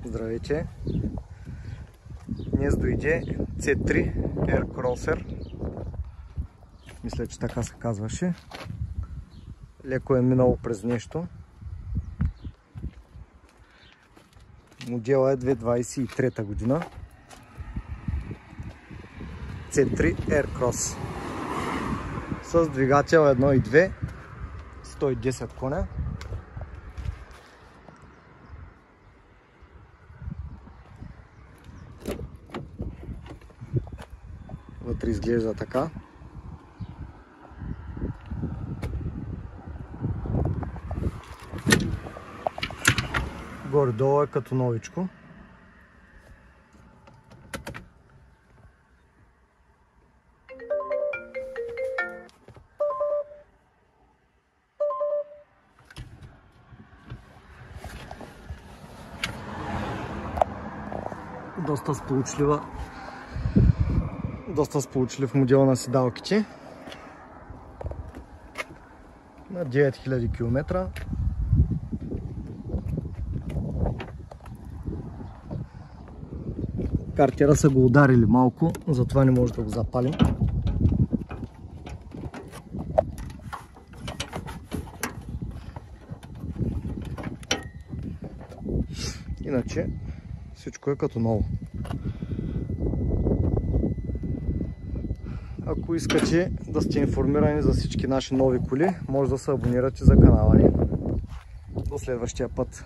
Здравейте! Днес дойде C3 Aircrosser. Мисля, че така се казваше. Леко е минало през нещо. Модела е 2023 година. C3 Aircross. С двигател 1.2, 110 коня. Вътре изглежда така. Горе-долу е като новичко. Доста сполучлив модел на седалките. На 9000 км. Картера са го ударили малко, затова не може да го запалим. Иначе всичко е като ново. Ако искате да сте информирани за всички наши нови коли, може да се абонирате за канала ни. До следващия път!